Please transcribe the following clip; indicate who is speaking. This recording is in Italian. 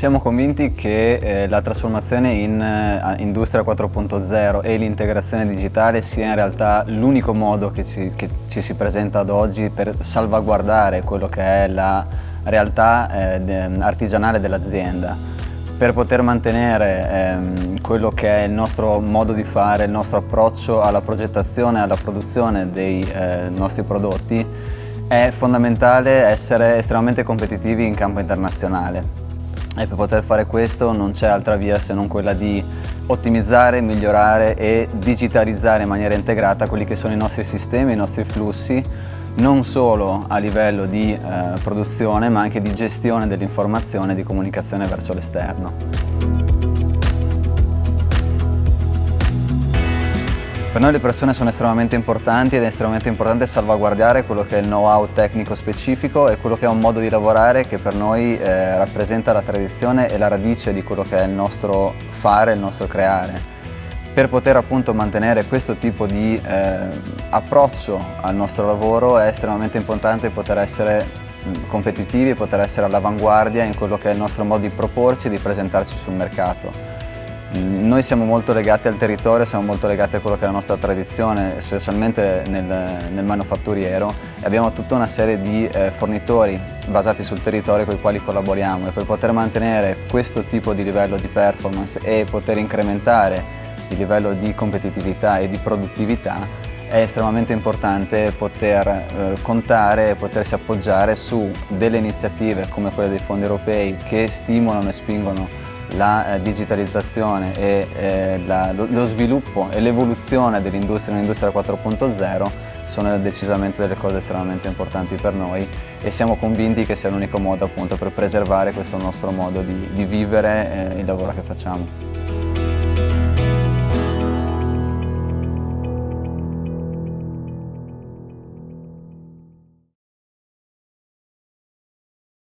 Speaker 1: Siamo convinti che la trasformazione in Industria 4.0 e l'integrazione digitale sia in realtà l'unico modo che ci si presenta ad oggi per salvaguardare quello che è la realtà artigianale dell'azienda, per poter mantenere quello che è il nostro modo di fare, il nostro approccio alla progettazione e alla produzione dei nostri prodotti. È fondamentale essere estremamente competitivi in campo internazionale. E per poter fare questo non c'è altra via se non quella di ottimizzare, migliorare e digitalizzare in maniera integrata quelli che sono i nostri sistemi, i nostri flussi, non solo a livello di produzione ma anche di gestione dell'informazione e di comunicazione verso l'esterno. Per noi le persone sono estremamente importanti ed è estremamente importante salvaguardare quello che è il know-how tecnico specifico e quello che è un modo di lavorare che per noi rappresenta la tradizione e la radice di quello che è il nostro fare, il nostro creare. Per poter appunto mantenere questo tipo di approccio al nostro lavoro è estremamente importante poter essere competitivi e poter essere all'avanguardia in quello che è il nostro modo di proporci e di presentarci sul mercato. Noi siamo molto legati al territorio, siamo molto legati a quello che è la nostra tradizione, specialmente nel manufatturiero, e abbiamo tutta una serie di fornitori basati sul territorio con i quali collaboriamo, e per poter mantenere questo tipo di livello di performance e poter incrementare il livello di competitività e di produttività è estremamente importante poter contare e potersi appoggiare su delle iniziative come quelle dei fondi europei che stimolano e spingono la digitalizzazione e lo sviluppo e l'evoluzione dell'industria in un'industria 4.0 sono decisamente delle cose estremamente importanti per noi e siamo convinti che sia l'unico modo appunto per preservare questo nostro modo di vivere il lavoro che facciamo.